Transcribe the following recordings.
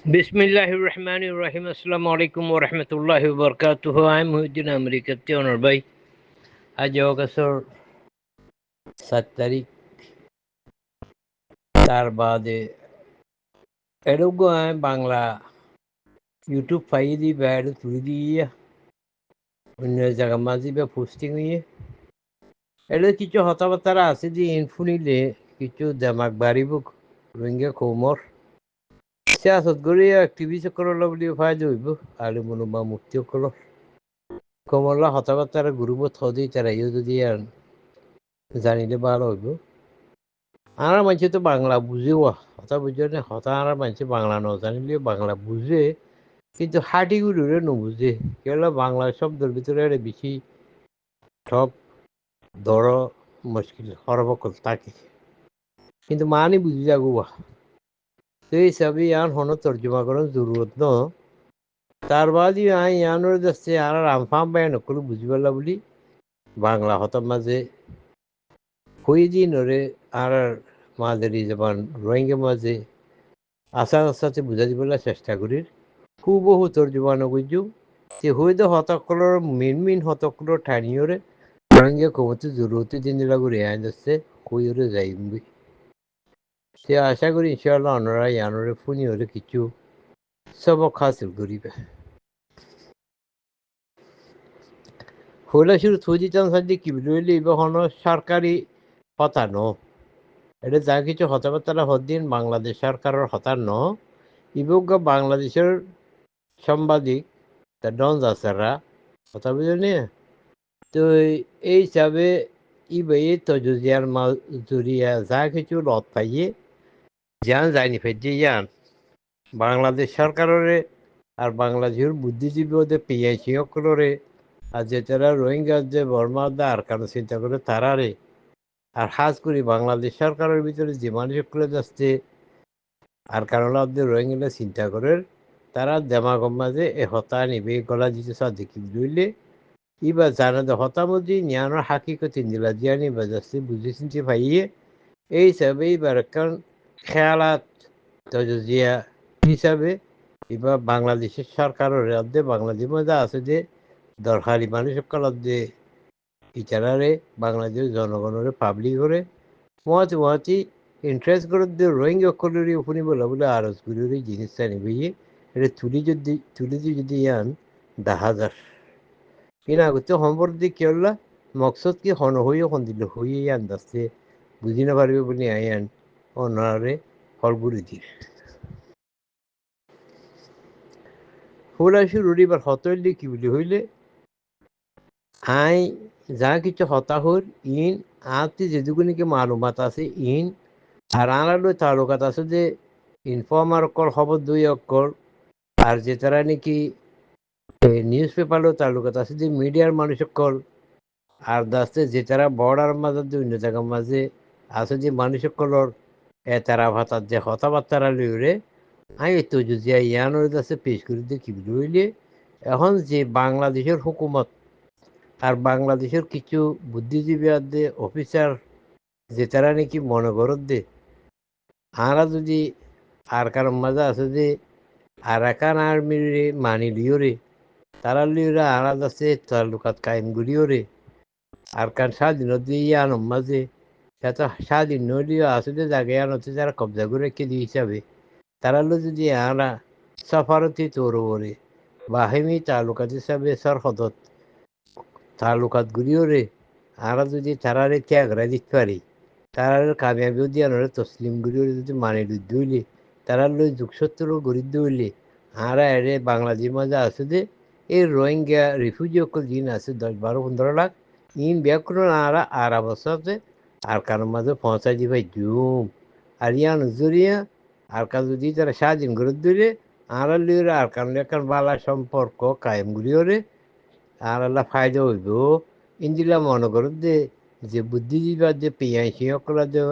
বিসমিল্লাহির রহমানির রহিম। আসসালামু আলাইকুম ওয়া রাহমাতুল্লাহি ওয়া বারাকাতুহু। আমি মুহিউদ্দিন আমেরিকাতে অনর ভাই। আজ অগস্টর 7 তারিখ। তার বাদে এরকম আমি বাংলা ইউটিউব পাই দি বাইর তুই দিয়ে অন্য জায়গা মাঝে বা পোস্টিং হইয়ে এটা কিছু হতাবার্তারা আছে যে ইনফুনিলে কিছু দেমাক বাড়িব রোহিঙ্গা কৌমর সিয়াসত গড়িয়ে অ্যাক্টিভিস্ট করল বলে ফায়দা হইব আলু মনোবা মুক্তি করল কমলা হতাবার্তারা গুরুব থদি তারা ইউ যদি আর জানিলে ভালো হইব। আর মানুষ তো বাংলা বুঝেও হতা বুঝে না হতা আর মানুষ বাংলা ন জানিলে বাংলা বুঝে কিন্তু হাটিগুলোরে নুবুঝে কেবল বাংলা শব্দের ভিতরে বেশি ঠপ ধর মুশকিল হরবকল থাকে কিন্তু মানি বুঝি যাগুয়া সেই হিসাবে ইয়ান হন তর্জমা করার জরুরত ন তার বাদে আই ইয়ানোর যাচ্ছে আর আমফাম বাই নকল বুঝিপারলা বলি বাংলা হতার মাঝে হয়ে দিন ওরে আর মাঝারি যেমন রোহিঙ্গা মাঝে আশা আশাতে বুঝা দিবলে চেষ্টা করি হুবহু তর্জমা নগুজু যে হয়তো হতকলর মেন হতকলর ঠানিয়রে রোহিঙ্গা কমতে জরুরতি দিন লাগু রেহাই যাচ্ছে কইরে যাইবি সে আশা করি ইনশাআল্লাহ অনরা ইয়ানরে ফুনি হলে কিছু সবক হাসিল করিবে হইলা শুরু থুজিতাম সাজি কি বলি হন সরকারি হতা ন এটা যা কিছু হতাবার্তারা হদিন বাংলাদেশ সরকারের হতার ন ইবক বাংলাদেশের সাংবাদিক তা ডন জাসাররা কথা বুঝলি তো এই হিসাবে ইবে তজুজিয়ার মাল জুরিয়া যা কিছু লত পাইয়ে যান যায়নি ফেজি যান বাংলাদেশ সরকারের আর বাংলাদেশের বুদ্ধিজীবী ওদের পিআইসি সকলরে আর যে তারা রোহিঙ্গা যে বর্মা দা আর কারো চিন্তা করে তারারে আর খাস করি বাংলাদেশ সরকারের ভিতরে যে মানুষ সকলে যাচ্ছে আর কারণ ওদের রোহিঙ্গা চিন্তা করে তারা দেমাগম মাঝে এ হতা নিবে গলা দিতে সাদিকি বুঝলে ইবা জানা দে হতামজি নিয়ানোর হাকিকতি নিলা জিয়ানি বাজাচ্ছে বুঝে চিনতে পাইয়ে এই হিসাবে এবার কারণ খেয়ালাত তজিয়া হিসাবে এবার বাংলাদেশের সরকারের রাজ্যে বাংলাদেশ মধ্যে আছে যে দরকারি মানুষ সকল যে ইচারারে বাংলাদেশ জনগণের পাবলিক করে মহাতি ইন্টারেস্ট করে যে রোহিঙ্গা কলেরই উপনি বলে বলে আরজ করি জিনিসটা নিবে এটা তুলি যদি আন দেখা যাক কিনা করতে সম্পর দিয়ে কি হল্লা মকসদ কি হন হইও হন দিল হইয়ে আন্দাজতে বুঝি না পারবে বলে আইয়ান অনারে ফলগুড়ি দিয়ে হইলা শুরু এবার হতইলে কি বলি হইলে আই যা কিছু হতাহর ইন আতি যেটুকুনিকে মালুমাত আছে ইন আর আনারও তালুকাত আছে যে ইনফর্মার অক্ষর খবর 2 অক্ষর আর যে তারা নাকি নিউজ পেপারও তালুকাত আছে যে মিডিয়ার মানুষ অক্ষর আর দাসতে যে তারা বর্ডার মাঝে অন্য জায়গার মাঝে আছে যে মানুষ সকলের তারা ভাতার যে হতাবার্তারা লইরে আমি তো যদি ইয়ানোর কাছে পেশ করে দিয়ে কি বুঝলে এখন যে বাংলাদেশের হুকুমত আর বাংলাদেশের কিছু বুদ্ধিজীবী আছে অফিসার যে তারা নাকি মনে করত দে আমরা যদি আর কারণ মাঝে আছে যে আরাকান আর্মির মানি লিও রে তারা লিওরা আলাদা আছে তালুকাত কায়েম গুলিও রে আর কারণ স্বাধীনত দিয়ে আনম মাঝে সেটা স্বাধীন নদীও আছে যে জায়গায় আনতে যারা কবজা করে রেখে দিয়ে হিসাবে তারা যদি আমরা সফারতি তৌরবরে বাহিনী তালুকাত হিসাবে সরহদত তালুকাত গুলিও রে আমরা যদি তারারে ত্যাগরা দিতে পারি তারার কামিয়াবিও দিয়ে আনরে তসলিম গুলিও যদি মানে দইলে তারা লই যুগসত্তরও গরিব দইলে আমরা এরে বাংলাদেশের মাঝে আছে যে এই রোহিঙ্গা রিফিউজি অকল দিন আছে 10-12-15 লাখ ইন ব্যাকুল আর অবস্থাতে আর কারোর মাঝে পৌঁছাই দিবাই জুম আর ইয়ান জরিয়া আর কাজ যদি তারা স্বাধীন করে দিলে আর লিওরে আর কারণ এখন বালা সম্পর্ক কায়েম গুলিওরে আর আল্লাহ ফায়দা হইব ইন্দিলা মনে করো যে বুদ্ধিজীবী যে পিআইসি সকল যে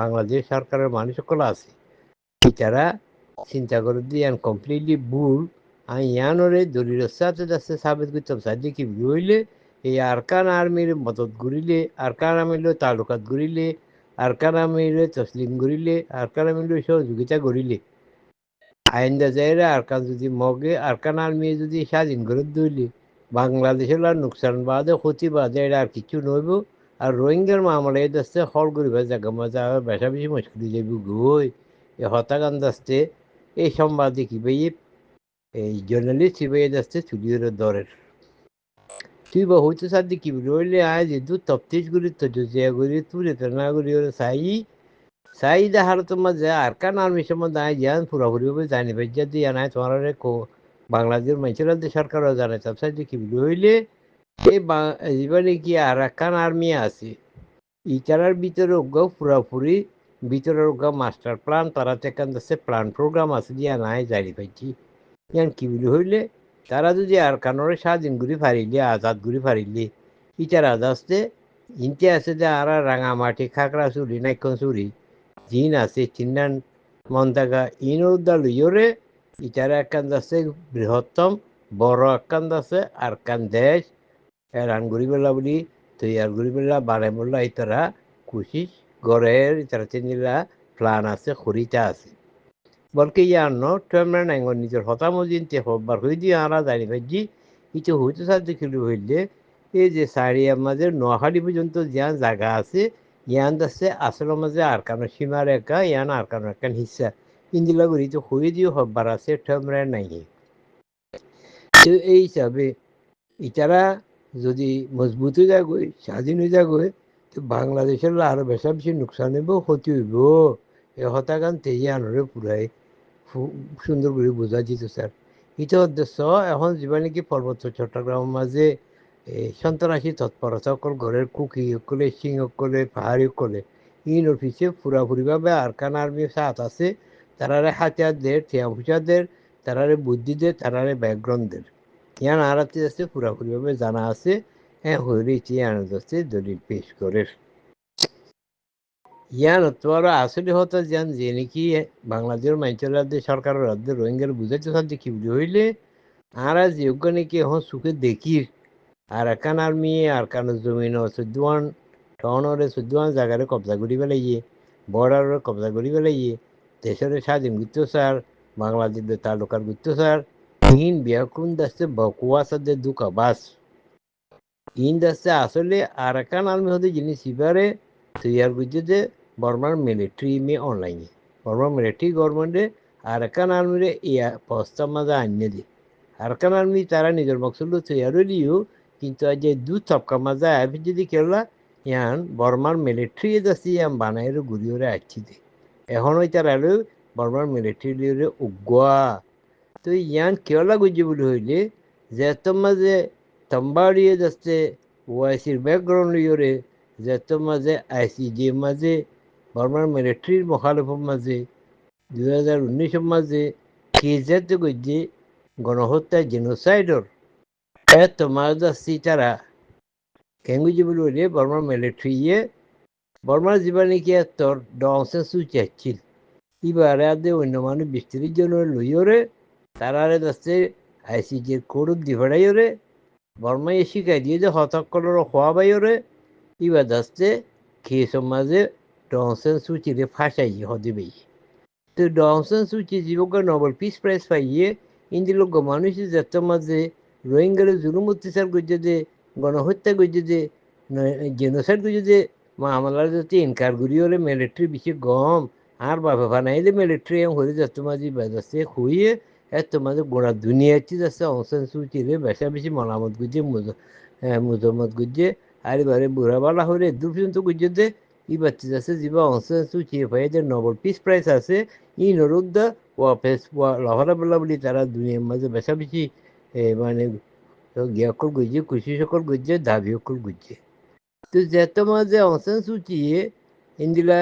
বাংলাদেশ সরকারের মানুষ সকল আছে তারা চিন্তা করে দিয়ে কমপ্লিটলি ভুল আমি ইয়ানোরে দলিলের সাথে যাচ্ছে সাবেত করতাম সাহায্য কি হইলে এই আরকান আর্মির মদত ঘুরিলে আরকান আর্মির তালুকাত ঘুরিলে আরকান আর্মির তসলিম ঘুরিলে আরকান আর্মির সহযোগিতা করিলে আইন্দা যাইরা আরকান যদি মগে আরকান আর্মি যদি স্বাধীন করে দইলি বাংলাদেশের আর নুকসান বাদে ক্ষতি বাদে এটা আর কিছু নইব আর রোহিঙ্গার মামলা এই দাসতে হল করিবার জায়গা মজা বেশা বেশি মুশকিল যাইব গই এই হত্যাকাণ্ড আসতে এই সংবাদে কি ভাই এই জার্নালিস্ট হিসেবে এই দাসতে চুলিয়ে দরের তুই বা হইতে সাদি কি রইলে আয় যে দু তপ্তিশ গুলি তো যে গুলি তুলে তো না গুলি সাই সাইদা হারতো মাঝে আরকান আর্মি সম্বন্ধে আয় জান পুরোপুরিভাবে জানি ভাই যদি আনায় তোমার বাংলাদেশের মানুষেরা সরকারও জানে সব সাইডে কি হইলে এই জীবনে কি আরাকান আর্মি আছে ইটারার ভিতরে ওগাও পুরাপুরি ভিতরে ওগাও মাস্টার প্ল্যান তারা সেখান থেকে প্ল্যান প্রোগ্রাম আছে দিয়া নাই জানি পাইছি ইয়ান কি বলি হইলে তারা যদি আর কানোরে স্বাধীন ঘুরি ফারিলে আজাদ ঘুরি ফারিলে ইটার আজাদে ইনতে আছে যে আর রাঙামাটি খাকড়া চুরি নাইকন চুরি জিন আছে চিন্নান মন্দাগা ইনুদ্দা লইয়রে ইটারা একান আছে বৃহত্তম বড় একান আছে আর কান দেশ এরান গরিবেলা বলি তৈয়ার গরিবেলা বাড়াই বললা ইতারা কুশিস গড়ের ইতারা চিনিলা প্লান আছে খরিতা আছে বলকে ইয়ান্ন ট্রেমরা নাইঙ্গর নিজের হতামজিন তে হবার হই দিয়ে আরা জানি ভাইজি ইটো হইতে সাহায্য খেলে হইলে এই যে সারিয়া মাঝে নোয়াখালী পর্যন্ত যান জায়গা আছে ইয়ান আছে আসলের মাঝে আর কানো সীমা রেখা ইয়ান আর কানো একখান হিসা ইন্দিলা করি তো হয়ে দিয়ে হবার আছে ট্রেমরা নাই তো এই হিসাবে ইটারা যদি মজবুত হয়ে যাগই স্বাধীন হয়ে যাগই তো বাংলাদেশের আরো বেশা বেশি নোকসান হইব ক্ষতি হইব এ হতাকান তেজি আনরে পুরাই সুন্দর করে বোঝা যেত স্যার এটা উদ্দেশ্য এখন যেবা নাকি পার্বত্য চট্টগ্রামের মাঝে সন্ত্রাসী তৎপরতা সকল ঘরের কুকি সকলে সিং সকলে পাহাড়ি সকলে ইন অফিসে পুরাপুরিভাবে আরকান আর্মি সাথ আছে তারারে হাতিয়ার দের ঠেয়া ফুসা দের তারারে বুদ্ধি দের তারারে ব্যাকগ্রাউন্ড দের ইয়ান আরাতে আছে পুরাপুরিভাবে জানা আছে হ্যাঁ হইরেছি আনন্দ দলিল পেশ করে ইয়ান তোরা আসলে হতো যান যে নাকি বাংলাদেশের মানুষের সরকারের রাজ্যে রোহিঙ্গার বুঝাইতে সাথে কি বুঝে হইলে আর যোগ্য নাকি এখন সুখে দেখি আর একান আর্মি আর কান জমিন চোদ্দান টাউনরে চোদ্দান জায়গারে কবজা করি পেলাইয়ে বর্ডারে কবজা করি পেলাইয়ে দেশের স্বাধীন গুপ্তচার বাংলাদেশ তালুকার গুপ্তচার ইন বিয়াকুন দাসে বকুয়াসাদের দুকা বাস ইন দাসে আসলে আর একান আর্মি হতে জিনিস ইবারে তৈয়ার করছে যে বর্মার মিলিটারি মে অনলাইনে বর্মার মিলিটারি গভর্নমেন্টে আরকান আর্মিরে ইয়া প্রস্তাব মাঝে আনিয়ে দিই আরকান আর্মি তারা নিজের মকসুদ তৈয়ার দিও কিন্তু আজ দু তবকা মাঝে আবি যদি কেলা ইয়ান বর্মার মিলিটারি যাচ্ছি ইয়ান বানাইরে ঘুরিয়ে আসছি দে এখন ওই তারা বর্মার মিলিটারি উগুয়া তো ইয়ান কেলা গুজি বলে হইলে যে মাঝে তম্বাড়িয়ে যাচ্ছে ওয়াইসির ব্যাকগ্রাউন্ড ইয়ে যেত মাঝে আইসিজি মাঝে বর্মার মিলিটারির মখালফের মাঝে 2019 মাঝে কেজেত গজ্জে গণহত্যা জেনোসাইডর এত মাঝ আসছি তারা কেঙ্গুজি বলে হইলে বর্মার মিলিটারি বর্মার জীবনে কি তোর ডংসে সুচি আসছিল এবারে আদে অন্য মানুষ 20-30 জন লইয়রে তারারে যাচ্ছে আইসিজির কোর্ট দিভাড়াইরে বর্মায় শিখাই দিয়ে যে হতকলর হওয়া বাইরে ইবা দাসতে খেয়ে সমাজে ডংসেন সুচিরে ফাঁসাই হদিবেই তো ডংসেন সুচি জীবক নোবেল পিস প্রাইজ পাইয়ে ইন্দি লোক মানুষ যেত মাঝে রোহিঙ্গারে জুলুম অত্যাচার করছে যে গণহত্যা করছে যে জেনোসাইড করছে যে মামলার যাতে ইনকার করি হলে মিলিটারি বেশি গম আর বাবা বানাইলে মিলিটারি হয়ে যেত মাঝে বাজাচ্ছে খুইয়ে এত মাঝে গোড়া দুনিয়াতে যাচ্ছে অংসান সুচিরে বেশা বেশি মলামত করছে মুজম্মত করছে আর এবারে বুড়া বালা হলে দূর পর্যন্ত করছে যে ই বাচ্চা যাচ্ছে যা অংসান সুচি পাই যে নোবেল পিস প্রাইজ আছে ই নরুদ্দা ওয়াফেস লহরা বলা বলি তারা দুনিয়ার মাঝে বেশা বেশি মানে গিয়াকল গুজছে খুশি সকল গুজছে দাবি সকল গুজছে তো যেত মাঝে অংসান সুচি ইন্দিলা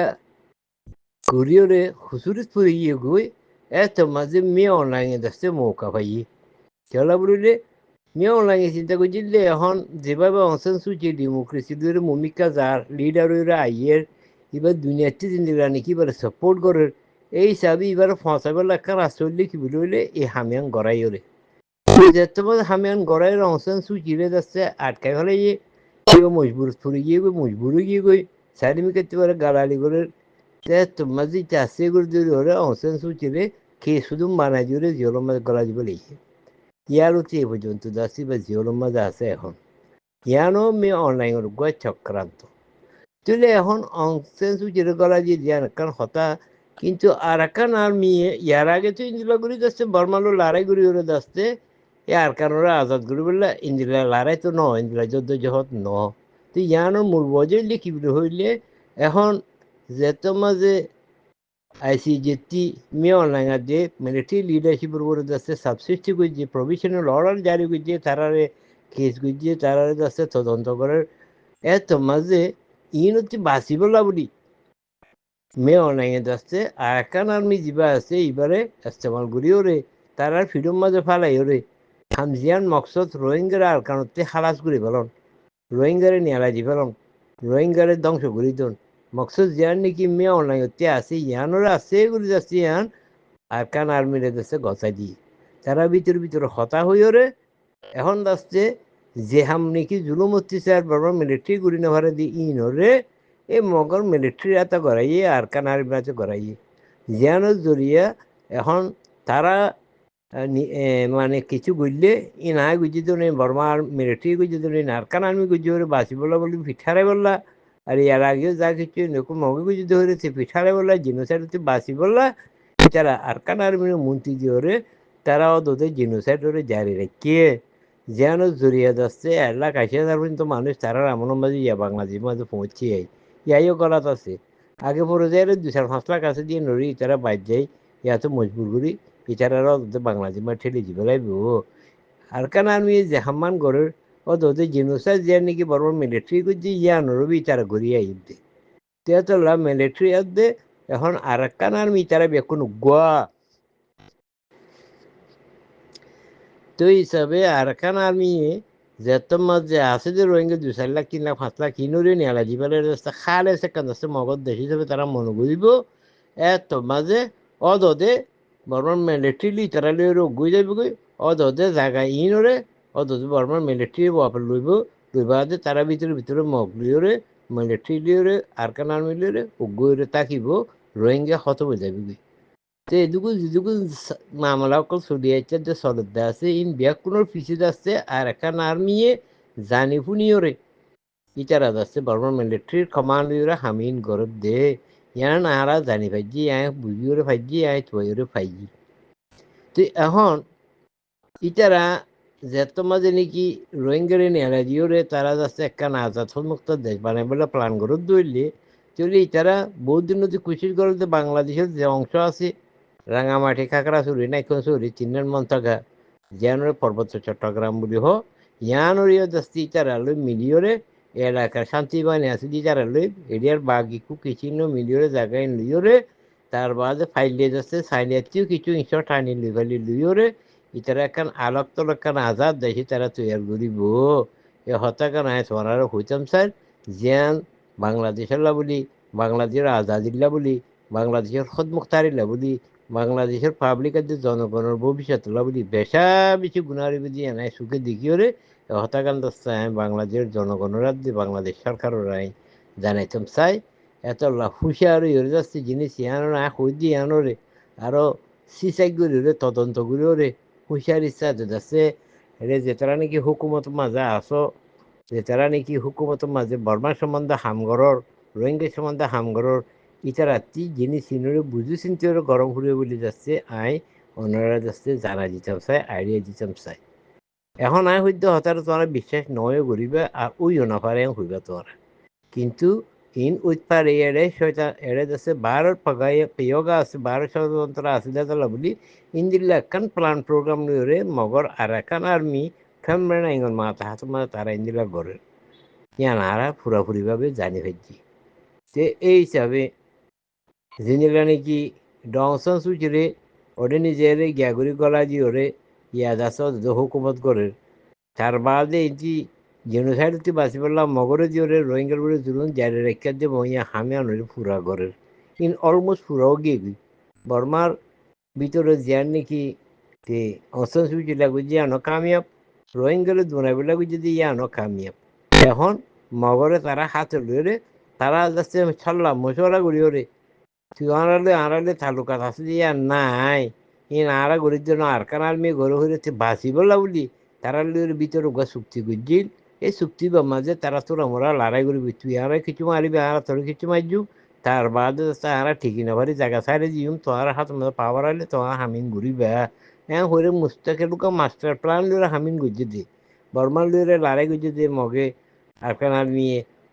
কোরিয়রে খুচুরিত পড়ে গিয়ে গই এত মাঝে মেয়ে অনলাইনে দেখছে মৌকা পাই কেলা বলিলে মেয়ে অনলাইনে চিন্তা করছিলে এখন যেভাবে অংসান সুচি ডেমোক্রেসি ধরে মমিকা যার লিডার আইয়ের এবার দুনিয়াতে জিন্দিরা নাকি এবার সাপোর্ট করে এই হিসাবে এবার ফসাবার লেখা রাষ্ট্র কি বলে হইলে এই হামিয়ান গড়াই ওরে যেত মাঝে হামিয়ান গড়াই অংসান সুচিরে যাচ্ছে আটকাই ফেলে কেউ মজবুর ফুরে গিয়ে গই মজবুর গিয়ে গই সাইডমি করতে পারে গালালি করে তোমার যে চাষে করে যদি ওরা অংসান সুচিরে কে শুধু বানাই জুড়ে জিওলোর মাঝে গলা দিব লিখে ইয়ার অতি এ পর্যন্ত যাচ্ছি বা জিওলোর মাঝে আছে এখন ইয়ানো মেয়ে অনলাইনের গয় চক্রান্ত তুলে এখন অংশেন সুচিরে গলা দিয়ে দিয়ান কারণ হতা কিন্তু আর একান আর মেয়ে ইয়ার আগে তো ইন্দিলা গুড়ি যাচ্ছে বর্মালো লড়াই গুড়ি ওরে যাচ্ছে আর কারণে আজাদ গুড়ি বললে ইন্দিলা লড়াই তো ন ইন্দিলা যুদ্ধ জহত ন তো ইয়ানোর মূল বজে লিখি হইলে এখন যেত মাঝে আইসিজেটি মেয়ে অনলাইন যে মিলিটারি লিডারশিপের উপরে যাচ্ছে সাবসিস্টি করছে প্রভিশনাল অর্ডার জারি করছে তারারে কেস করছে তারারে যাচ্ছে তদন্ত করার এত মাঝে ইন হচ্ছে বাঁচিবলা বলি মেয়ে অনলাইনে যাচ্ছে আর একখান আর্মি যা আছে এবারে ইস্তেমাল করিও রে তার আর ফিডম মাঝে ফালাইও রে হামজিয়ান মকসদ রোহিঙ্গার আর কারণতে খালাস করে ফেলন রোহিঙ্গারে নিয়ালাজি ফেলন রোহিঙ্গারে ধ্বংস করি দন মকসদ জিয়ান নাকি মেয়ে অনলাইনতে আছে ইয়ানোর আছে এগুলি যাচ্ছে ইয়ান আর কান আর্মিরে যাচ্ছে গছাই দিয়ে তারা ভিতরে হতা হইও রে এখন যাচ্ছে যে হাম নাকি জুলুম অত্যাচার বারবার মিলিটারি গুড়ি নেভারে দি ইনরে এ মগর মিলিটারি এত গড়াইয়ে আর কান আর্মি আছে গড়াইয়ে জিয়ানোর জরিয়া এখন তারা মানে কিছু গুজলে ই না গুজি তো নেই বর্মার মিলিটারি গুজি তো নেই নারকান আর্মি গুজি ওরে বাঁচি বলা বলি পিঠারে বললা আর ইয়ার আগেও যা কিছু নকুল মগে গুজি ধরেছে পিঠারে বললা জিনোসাইড হচ্ছে বাঁচি বললা তারা আরকান আর্মির মন্ত্রী দিয়ে ওরে তারাও তোদের জিনোসাইড ওরে জারি রেখে যেন জড়িয়ে যাচ্ছে 1,80,000 পর্যন্ত মানুষ তারা এমন মাঝে ইয়া বাংলাদেশের মাঝে পৌঁছে ইয়াইও গলাত আছে আগে পরে যায় 2-5 লাখ আছে দিয়ে নড়ি তারা বাইর যায় ইয়া তো মজবুর করি ইতারাও বাংলাদেশ মা ঠেলে দিব লাইব আর কান আমি যে হাম্মান গড়ের ও তোদের জিনোসাইড যে নাকি বড় মিলিটারি করছে ইয়া নরবি তারা ঘুরিয়ে আইতে তেতলা মিলিটারি দে এখন আর কান আর্মি তারা বেকুন গোয়া তো হিসাবে আর কান আর্মি যেত মাঝে আছে যে রোহিঙ্গা 2-4 লাখ 3 লাখ 5 লাখ কিনুরে নিয়ালা জীবনের রাস্তা খালে সেখান আছে মগজ দেশ হিসাবে তারা মনে করিব এত মাঝে অদে বর্মার মিলিটারি তারা লইরে গই যাইব গই অদে জায়গা ইনরে অদে বর্মার মিলিটারি বাপর লইব লইবাদে তারা ভিতরে মগ লিওরে মিলিটারি লিওরে আরকান আর্মি লিওরে গইরে তাকিব রোহিঙ্গা খতম হয়ে যাবে গই তো এটুকু যেটুকু মামলা অকল চলিয়াছে যে চলতে আছে ইন ব্যাকুণের পিছিয়ে যাচ্ছে আর এখন আর্মিয়ে জানি শুনিওরে ইটারা যাচ্ছে বর্মার মিলিটারির কমান্ডরা হামিন গরত দে ইয়ান আরা জানি ফাইজি আয় বুঝিওরে ফাইজি আয় থইরে ফাইজি তো এখন ইটারা যেত মাঝে নাকি রোহিঙ্গারে নেরাজিওরে তারা যাচ্ছে একখান আজাদ মুক্ত দেশ বানাই বলে প্ল্যান গরত দইলে চলে ইটারা বহুত দিন নদী কুচির গড়তে বাংলাদেশের যে অংশ আছে রাঙামাটি খাগড়াছড়ি নাইকনছড়ি চিন্নার মন্তাগা জিয়ানোর পর্বত চট্টগ্রাম বলি হো ইয়ানোরিও দস্তি ইতারালই মিলিয়রে এলাকার শান্তি বাহিনী আছে ইতারালই এরিয়ার বাগিকু কিচিন্ন মিলিয়রে জায়গায় লইয়রে তার বাদে ফাইলে যাচ্ছে সাইনিয়াতিও কিছু ইনশো ঠানি লিভালি লইয়রে ইতারা একখান আলোক তলকান আজাদ দেখি তারা তৈয়ার করিব এ হতাকান আয় সোনার হইতাম স্যার জিয়ান বাংলাদেশের বলি বাংলাদেশের আজাদিল্লা বলি বাংলাদেশের খদমুখতারিল্লা বলি বাংলাদেশের পাবলিকের যে জনগণের ভবিষ্যৎ বলি বেশা বেশি গুণারি বুঝি এনাই সুখে দেখিওরে হতাকান্ত চাই বাংলাদেশের জনগণের যে বাংলাদেশ সরকারের আই জানাইতাম চাই এত হুঁশিয়ার হয়ে যাচ্ছে জিনিস ইয়ানো না হই দিয়ে আনোরে আরও সিসাই গুড়িরে তদন্ত গুড়িওরে হুঁশিয়ার ইচ্ছা যাচ্ছে রে যেতারা নাকি হুকুমত মাঝে আসো যেতারা নাকি হুকুমত মাঝে বর্মার সম্বন্ধে হামগরর রোহিঙ্গা সম্বন্ধে হামগরর ইতারাতি জিনিস সিনরে বুঝি চিন্তি গরম ফুরিয়ে বলে যাচ্ছে আই ওনারা যাচ্ছে জানা দিতাম চাই আইডিয়া দিতাম চাই এখন আই সদ্য হতার তোমরা বিশ্বাস নয় করিবে আর ওইও না পারে হইবা তোমরা কিন্তু ইন উৎপারে এড়ে শয়তান এড়ে যাচ্ছে বারোর পাগাই পেয়োগা আছে 12 ষড়যন্ত্র আছে দাদা বলি ইন্দিল্লা একখান প্ল্যান প্রোগ্রাম নিয়ে মগর আর একখান আর্মি ফেমরে না ইঙ্গন মাথা হাত মাথা তারা ইন্দিল্লা গড়ের ইয়ান আরা পুরাপুরিভাবে জানি ফেলছি যে এই হিসাবে জিনিরা নাকি ডংসন সুচিরে ওরে নিজের গ্যাগুরি গলা দিয়ে ওরে ইয়া যাচ্ছে হুকুমত করে তার বাদে এটি জেনোসাইড হতে বাঁচি পড়লাম মগরে দিয়ে ওরে রোহিঙ্গার বলে জুলুন জারি রেখা দিয়ে মহিয়া হামে আনরে পুরা ঘরের ইন অলমোস্ট পুরাও গিয়ে গই বর্মার ভিতরে জিয়ার নাকি তে অসন সুচি লাগু জিয়ানো কামিয়াব রোহিঙ্গারে দোনাবে লাগু যদি ইয়ানো কামিয়াব এখন মগরে তারা হাতে লইরে তারা যাচ্ছে ছাড়লাম মশলা গুড়ি ওরে তুই আড়ালে তালুকাত আছে যে আর নাই ইন আরা গরির জন্য আরকান আর্মি গরু হইতে বাঁচি বলা বলি তারা ভিতরে ওগা চুক্তি করছিল এই চুক্তি মাঝে তারা তোরা মোরা লড়াই করবি তুই আর কিছু মারিবি আর তোর কিছু মারজু তার বাদে তারা ঠিকই না পারি জায়গা সাইডে দিম তোমার হাত মধ্যে পাওয়ার আইলে তোমার হামিন ঘুরিবে হ্যাঁ হরে মুস্তাকে লুকা মাস্টার প্ল্যান লুরা হামিন গুজে দি বর্মান লুরে লড়াই গুজে দিয়ে মগে আরকান আর্মি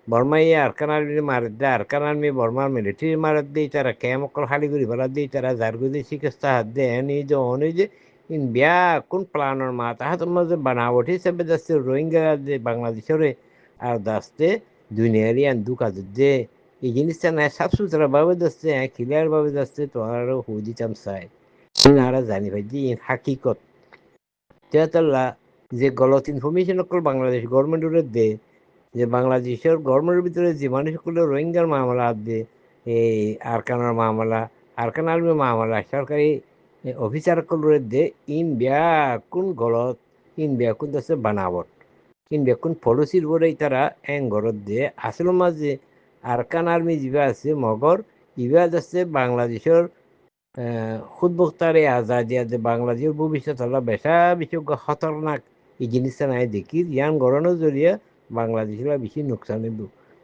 বর্মাই আরকান আর্মি মারে দে আরকান আর্মি বর্মার মিলিটারি মারে দিয়ে তারা ক্যামকল খালি করে ফেলা দিয়ে তারা জারগুদি শিখেস্তা হাত দে এই যে অনেক যে ইন বিয়া কোন প্ল্যানের মা তাহার মাঝে বানাবট হিসেবে যাচ্ছে রোহিঙ্গা যে বাংলাদেশের আর দাসতে দুনিয়ারই আন দুঃখ যে এই জিনিসটা না সাফ সুতরা ভাবে যাচ্ছে ক্লিয়ার ভাবে যাচ্ছে তোমার হু দিতাম চাই আর জানি ভাই যে হাকিকত তেতাল্লা যে গলত ইনফরমেশন অকল বাংলাদেশ গভর্নমেন্টের দে যে বাংলাদেশের গভর্নমেন্টের ভিতরে যে মানুষগুলো রোহিঙ্গার মামলা দে এই আরকানের মামলা আরকান আর্মির মামলা সরকারি অফিসার করে দে ইন বিয়া কোন গলত ইন বিয়া কোন আছে বানাবট ইন বিয়া কোন পলিসির বলে তারা এং গরত দে আসল মাঝে আরকান আর্মি যিবা আছে মগর ইবা আছে বাংলাদেশের খুদবক্তারে আজাদিয়া যে বাংলাদেশের ভবিষ্যৎ হলো বেশা বিশেষ খতরনাক এই জিনিসটা নাই দেখি ইয়ান গড়ানোর জরিয়া বাংলাদেশের বেশি নোকসান হইব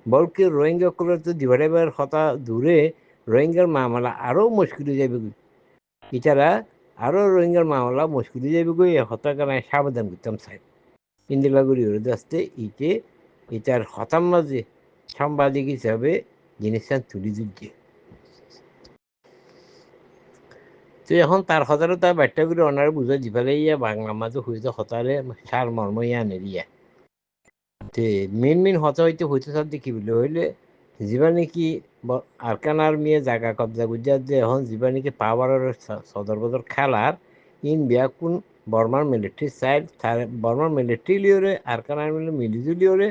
বলকে রোহিঙ্গা কলের তো দিবারেবার কথা দূরে রোহিঙ্গার মামলা আরও মুশকিল হয়ে যাবে ইটারা আরও রোহিঙ্গার মামলা মুশকিল হয়ে যাবে গই হত্যাকারণে সাবধান করতাম চাই ইন্দিলাগুড়ি হয়ে আসতে ইকে এটার হতাম মাঝে সাংবাদিক হিসাবে জিনিসটা তুলি দিচ্ছে তো এখন তার হতারে তার ব্যাটটা করে অনারে বুঝে জিফালে ইয়া বাংলা মাঝে হইতে হতারে সার মর্ম ইয়া নেরিয়া তে মেন হতা হইতে সাথে কি বলে হইলে যিবা নাকি আরকান আর্মিয়ে জায়গা কবজা গুজার যে এখন যিবা নাকি পাওয়ারের সদর বদর খেলার ইন বিয়া কোন বর্মার মিলিটারি সাইড বর্মার মিলিটারি লিওরে আরকান আর্মি মিলিজুলিওরে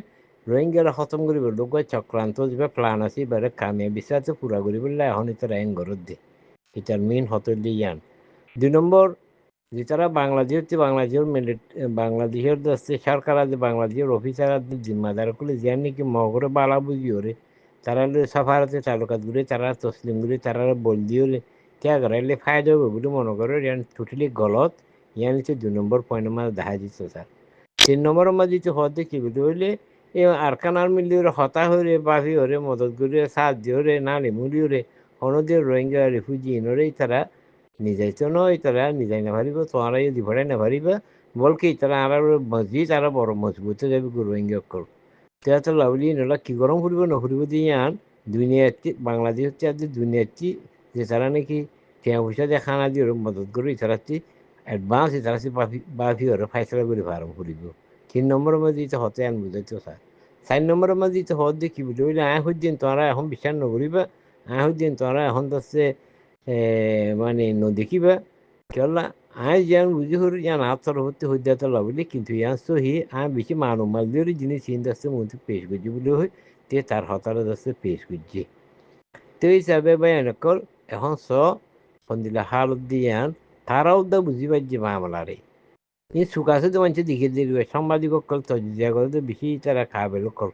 রোহিঙ্গারা খতম করিব লোক চক্রান্ত যা প্ল্যান আছে এবারে কামিয়া বিচারতে পুরা করিব এখন এটা র্যাং ঘরত দে এটার মেন হতলি ইয়ান 2 নম্বর যে তারা বাংলাদেশের আছে সরকার আছে বাংলাদেশের অফিসার আছে জিম্মাদার করলে যে নাকি মগরে বালা বুঝি ওরে তারা সাফারতে তালুকাত ঘুরে তারা তসলিম ঘুরে তারা বল দিয়ে ত্যাগ করাইলে ফায়দা হবে বলে মনে করে ইয়ান টোটালি গলত ইয়ান হচ্ছে 2 নম্বর পয়েন্টের মাঝে দেখা দিচ্ছে স্যার 3 নম্বরের মাঝে হচ্ছে হতে কি বলি হইলে এ আরকান আর্মি লিওরে হতা হরে বাফি হরে মদত করে সাহায্য হরে নালি মুড়ি হরে অনদের রোহিঙ্গা রিফিউজি ইনরেই তারা নিজাইতো নয় তারা নিজাই না পারিব তোমারা যদি ভরাই না পারিবা বলকি তারা আর মসজিদ আর বড় মজবুত যাবে রোহিঙ্গা কর তেরা তো লাভলি নলা কি গরম ফুরিব নফুরিব দিয়ে আন দুনিয়াতে বাংলাদেশ হচ্ছে আজ দুনিয়াতে যে তারা নাকি টিয়া পয়সা দিয়ে খানা দিয়ে মদত করে তারা অ্যাডভান্স তারা বাফি ওরা ফাইসলা করে ফার্ম ফুরিব 3 নম্বরের মধ্যে হতে আন বুঝাইতো স্যার 4 নম্বরের মধ্যে হত দেখি বুঝলি বলে আয় হইদিন তোরা এখন বিশ্বাস নকরিবা আয় হইদিন তোরা এখন হচ্ছে মানে নদেখিবা কেলা আয় যেন বুঝি হর ইয়ান আত্মর হতে হইতে লাভলি কিন্তু ইয়ান সহি আয় বেশি মানুষ মালদের জিনিস চিন্তা আসছে মধ্যে পেশ করছি বলে হয় তে তার হতারা যাচ্ছে পেশ করছে তো হিসাবে বা এনেকল এখন সন্দিলা হালত দিয়ান তারাও দা বুঝি পারছে মামলারে এই সুকাশে তো মানুষ দেখে দেখবে সাংবাদিক কল তজিয়া করে বেশি তারা খাবে কল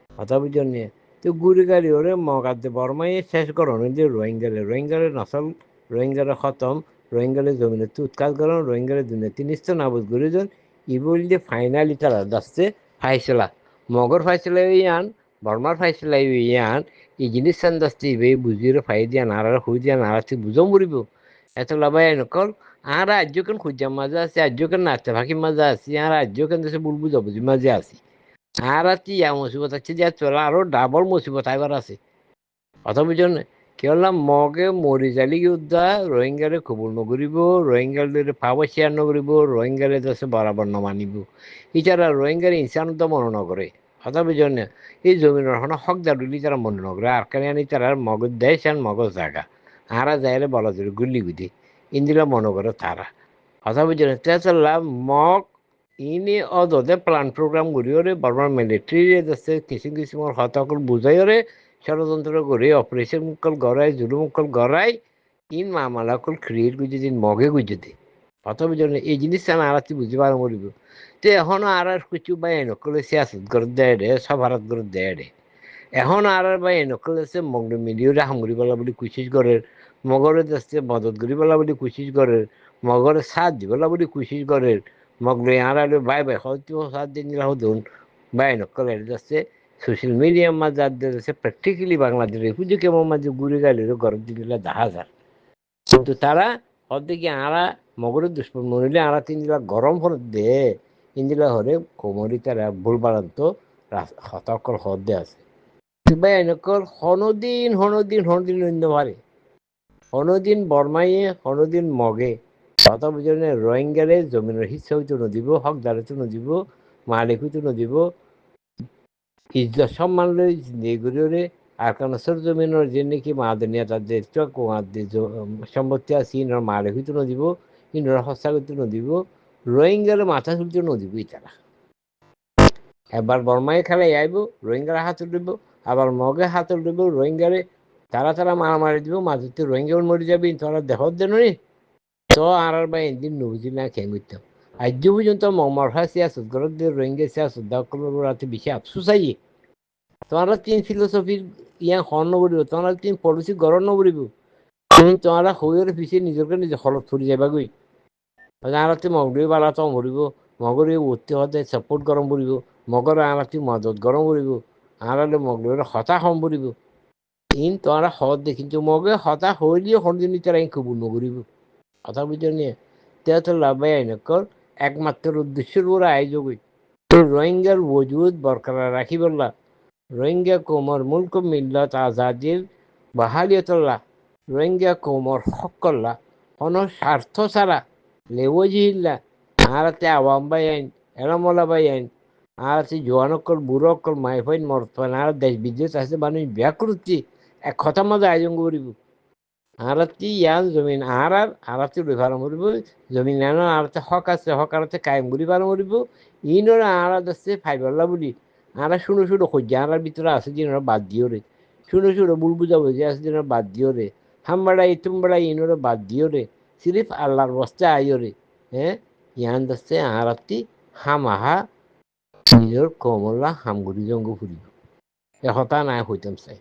কথা বুঝন নিয়ে তো গুড়ি গাড়ি ওরে মগাতে বর্মাই শেষ করো যে রোহিঙ্গারে নসল রোহিঙ্গারে খতম রোহিঙ্গারে জমিনে উৎকাল করো রোহিঙ্গারে দুর্নীতি নিশ্চয় নাবুদ গুরুজন ইবুল দিয়ে ফাইনালি তারা দাসছে ফাইসলা মগর ফাইসলা ইয়ান বর্মার ফাইসলা ইয়ান এই জিনিস চান দাসতে ইবে বুঝিয়ে ফাই দিয়া নাড়ার হুই দিয়া নাড়াতে বুঝম বুড়িব এত লাভাই নকল আর রাজ্যকেন খুঁজার মাঝে আছে রাজ্যকেন নাচতে ফাঁকি মাঝে আছি আর রাজ্যকেন দেশে বুলবু যাবুজি মাঝে আছি আর আছি ইয়া মুসিবত আছে যে তোলা আরো ডাবল মুসিবত আইবার আছে কথা বুঝুন কি হলাম মগে মরি জালি উদ্দা রোহিঙ্গারে কবুল নকরিব রোহিঙ্গাদের পাওয়া শেয়ার নকরিব রোহিঙ্গারে দেশে বরাবর নমানিব ইতারা রোহিঙ্গারে ইনসানত মনে নকরে কথা বুঝুন এই জমিনের হন হক দাঁড়ুলি তারা মনে নকরে আর কানে আনি তারা মগজ দেশ আর মগজ জায়গা আরা যাইলে বলা যায় গুল্লি গুদি ইন্দিরা মনে করে তারা কথা বুঝুন তেলা মগ ইনি অদে প্ল্যান প্রোগ্রাম করিওরে বর্মার মিলিটারি আছে কিছু কিসিমর হতাকল বুঝাইরে ষড়যন্ত্র করে অপারেশন কল গড়াই জুলুম কল গড়াই ইন মামলা কল ক্রিয়েট গুজে দিন মগে গুজে দে কথা বুঝলেন এই জিনিসটা আমি আরাতি বুঝতে পারবো বলিব তো এখনো আর কিছু বা নকলে সিয়াসত করে দেয় রে সভারত করে দেয় রে এখন আর বা নকল আছে মগ্ন মিলিয়ে হামগুড়ি বলা বলি কুচিস করে মগরে দেশে মদত করি বলা বলি কুচিস করে মগরে সাথ দিবলা বলে কুশিস গরের মগলে আড়ালে বাই বাই হয়তো সাথ দিন দিলা হদুন বাই নকলে যাচ্ছে সোশ্যাল মিডিয়া মাঝে যাচ্ছে প্র্যাকটিক্যালি বাংলাদেশের পুজো কেমন মাঝে ঘুরে গেলে গরম দিলা দেখা যায় কিন্তু তারা হদ্দিকে আড়া মগরের দুষ্পর মরিলে আড়া তিন দিলা গরম ফল দে তিন দিলা হরে কোমরি তারা ভুল বাড়ান্ত হতকল হদ্দে আছে বাই নকল হনদিন অন্য ভারে হনদিন বর্মাইয়ে হনদিন মগে কথা বুঝে রোহিঙ্গারে জমিনের হিসা হইতে নদিব হকদার হইতে নদিব মালিক হইতে নদিব ইজ্জত সম্মান লই জিন্দিগিরে আর কারণ সরজমিনের যে নাকি মাদনীয় তাদের চক সম্পত্তি আছে ইনার মালিক হইতে নদিব ইনার হস্তা হইতে নদিব রোহিঙ্গারে মাথা তুলতে নদিব তারা এবার বর্মায় খেলায় আইব রোহিঙ্গার হাত উঠব আবার মগে হাত উঠব রোহিঙ্গারে তারা মারামারি দিব মাঝে রোহিঙ্গা মরে যাবি তোরা দেখ দেন তো আর বা এদিন নবুঝি না খেয়ে করতাম আজ পর্যন্ত মরহা সিয়াসত গরত দিয়ে রোহিঙ্গা সিয়াসত দাকলের রাতে বেশি আফসোস আইয়ে তোমরা তিন ফিলোসফির ইয়া হন নবরিব তোমরা তিন পলিসি গরম নবরিব তুমি তোমরা হইয়ের পিছিয়ে নিজেকে নিজে হলত ফুরি যাবা গই আরাতে মগরি বালা তো মরিব মগরি উঠতে হতে সাপোর্ট গরম পড়িব মগর আরাতে মদত গরম পড়িব আরালে মগরের হতা কম পড়িব ইন তোমরা হত দেখিন্তু মগে হতা হইলিও হরদিন তারা কবুল নগরিব কথা বুঝে নিয়ে তো লাভাই আইনকর একমাত্র উদ্দেশ্যের ওরা আয়োজকই তো রোহিঙ্গার ওজুদ বরকরার রাখি বললা রোহিঙ্গা কোমর মুলক মিল্লত আজাদির বাহালিয়তল্লা রোহিঙ্গা কোমর হক করলা কোনো স্বার্থ ছাড়া লেওজিল্লা আরাতে আওয়াম বাই আইন এলামলা বাই আইন আরাতে জোয়ানকল বুড়কল মাইফাইন মরতফান আর দেশ বিদেশ আছে মানুষ ব্যাকরুচি এক কথা মজা আয়োজন করিব আরাতি ইয়ান জমিন আরাতে ব্যবহার করিব জমিন আরাতে হক আছে হক আরাতে কায়েম করি পার করিব ইনরা আরাত আছে ফাইবাল্লা বলি আরা শুনো খোঁজা আরার ভিতরে আছে যে বাদ দিও রে শুনো ভুল বুঝাবো যে আছে যে বাদ দিও রে হামবাড়া ইতুমবাড়া ইনরা বাদ দিও রে সিরিফ আল্লাহর বস্তে আইও রে হ্যাঁ ইয়ান দাসে আরাতি হামাহা নিজের কমলা হামগুড়ি জঙ্গ ফুরিব এ হতা নাই হইতাম চাই